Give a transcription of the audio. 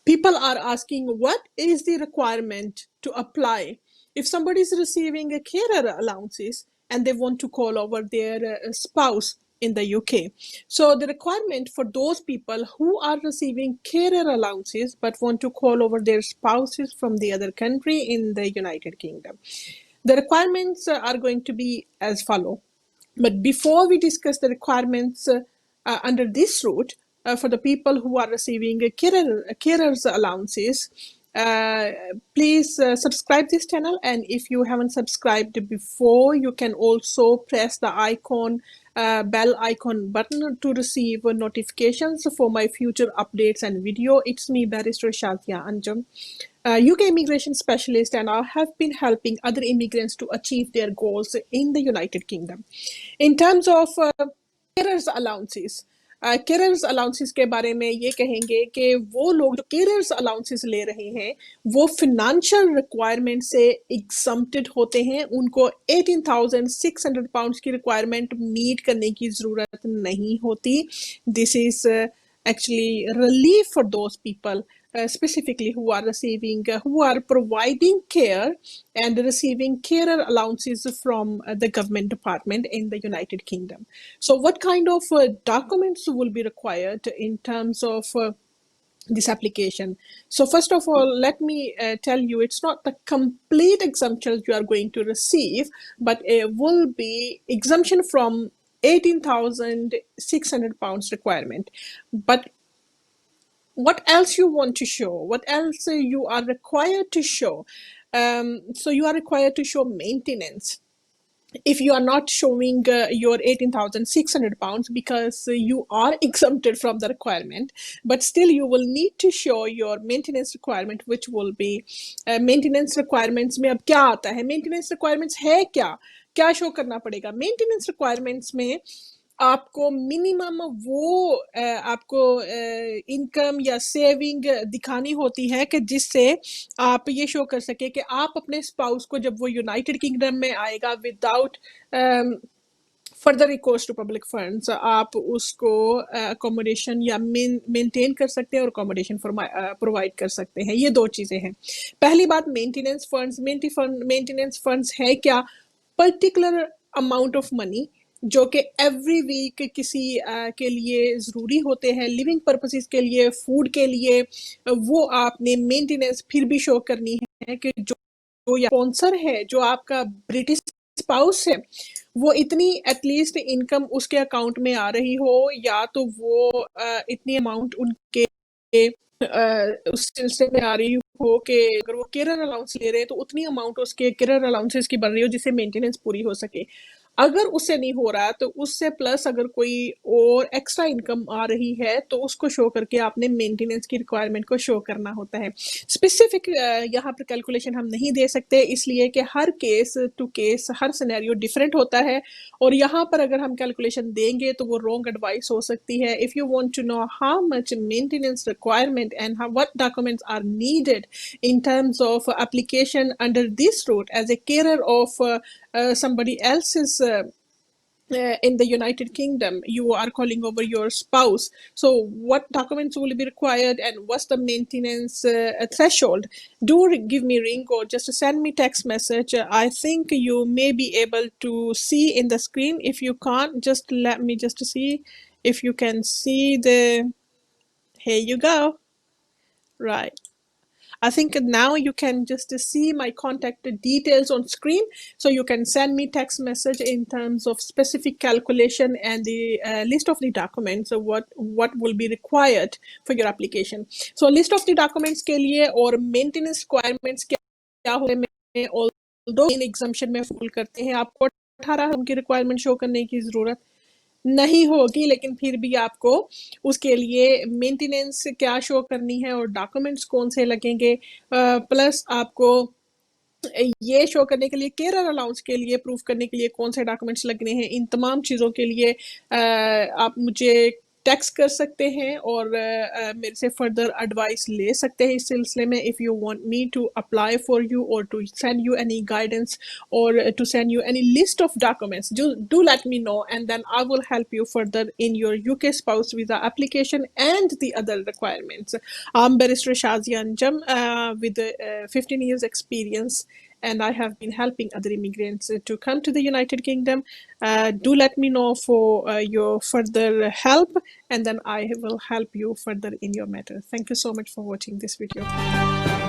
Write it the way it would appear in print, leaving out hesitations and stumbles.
people are asking what is the requirement to apply if somebody is receiving a carer allowances and they want to call over their spouse in the UK. So the requirement for those people who are receiving carer allowances but want to call over their spouses from the other country in the United Kingdom. The requirements are going to be as follow. But before we discuss the requirements under this route for the people who are receiving carers allowances, please subscribe this channel, and if you haven't subscribed before, you can also press the bell icon button to receive notifications for my future updates and video. It's me, Barrister Shazia Anjum, UK immigration specialist, and I have been helping other immigrants to achieve their goals in the United Kingdom. In terms of carers allowances, carers allowances के बारे में ये कहेंगे कि वो लोग जो carers allowances ले रहे हैं वो financial requirement से exempted होते हैं, उनको 18,600 pounds की requirement meet करने की ज़रूरत नहीं होती. This is actually relief for those people specifically who are providing care and receiving carer allowances from the government department in the United Kingdom. So what kind of documents will be required in terms of this application? So first of all, let me tell you, it's not the complete exemption you are going to receive, but it will be exemption from 18,600 pounds requirement. But what else you want to show? What else you are required to show? So you are required to show maintenance. If you are not showing your 18,600 pounds because you are exempted from the requirement, but still you will need to show your maintenance requirement, which will be maintenance requirements में अब क्या आता है? Maintenance requirements है क्या show करना पड़ेगा? Maintenance requirements में आपको मिनिमम वो आपको इनकम या सेविंग दिखानी होती है कि जिससे आप ये शो कर सके कि आप अपने स्पाउस को जब वो यूनाइटेड किंगडम में आएगा without further recourse to public funds आप उसको अकोमोडेशन या मेंटेन कर सकते हैं और अकोमोडेशन प्रोवाइड कर सकते हैं. ये दो चीज़ें हैं. पहली बात मेंटेनेंस फंड्स है क्या? पर्टिकुलर अमाउंट ऑफ मनी जो कि एवरी वीक किसी के लिए ज़रूरी होते हैं, लिविंग पर्पसेस के लिए, फूड के लिए, वो आपने मेंटेनेंस फिर भी शो करनी है कि जो स्पॉन्सर है, जो आपका ब्रिटिश स्पाउस है, वो इतनी एटलीस्ट इनकम उसके अकाउंट में आ रही हो, या तो वो इतनी अमाउंट उनके उस सिलसिले में आ रही हो कि अगर वो केयर अलाउंस ले रहे हैं तो उतनी अमाउंट उसके केयर अलाउंसेस की बन रही हो जिससे मेंटेनेंस पूरी हो सके. अगर उससे नहीं हो रहा तो उससे प्लस अगर कोई और एक्स्ट्रा इनकम आ रही है तो उसको शो करके आपने मेंटेनेंस की रिक्वायरमेंट को शो करना होता है. स्पेसिफिक यहाँ पर कैलकुलेशन हम नहीं दे सकते इसलिए कि हर केस टू केस, हर सिनेरियो डिफरेंट होता है और यहाँ पर अगर हम कैलकुलेशन देंगे तो वो रॉन्ग एडवाइस हो सकती है. If you want to know how much maintenance requirement and what documents are needed in terms of application under this route as a carer of somebody else's in the United Kingdom, you are calling over your spouse. So what documents will be required and what's the maintenance threshold? Do give me a ring or just send me text message. I think you may be able to see in the screen. If you can't, just let me just see if you can see the, here you go. Right. I think now you can just see my contact details on screen, so you can send me text message in terms of specific calculation and the list of the documents of what will be required for your application. So list of the documents के लिए और maintenance requirements क्या होते हैं, although in exemption में full करते हैं, आपको 18 की requirement शो करने की ज़रूरत नहीं होगी, लेकिन फिर भी आपको उसके लिए मेंटेनेंस क्या शो करनी है और डॉक्यूमेंट्स कौन से लगेंगे, प्लस आपको ये शो करने के लिए केयर अलाउंस के लिए प्रूफ करने के लिए कौन से डॉक्यूमेंट्स लगने हैं. इन तमाम चीज़ों के लिए आप मुझे टेक्स्ट कर सकते हैं और मेरे से फर्दर एडवाइस ले सकते हैं इस सिलसिले में. If you want me to apply for you or to send you any guidance or to send you any list of documents, do let me know, and then I will help you further in your UK spouse visa application and the other requirements. I'm Barrister Shazia Anjum with 15 years experience, and I have been helping other immigrants to come to the United Kingdom. Do let me know for your further help, and then I will help you further in your matter. Thank you so much for watching this video.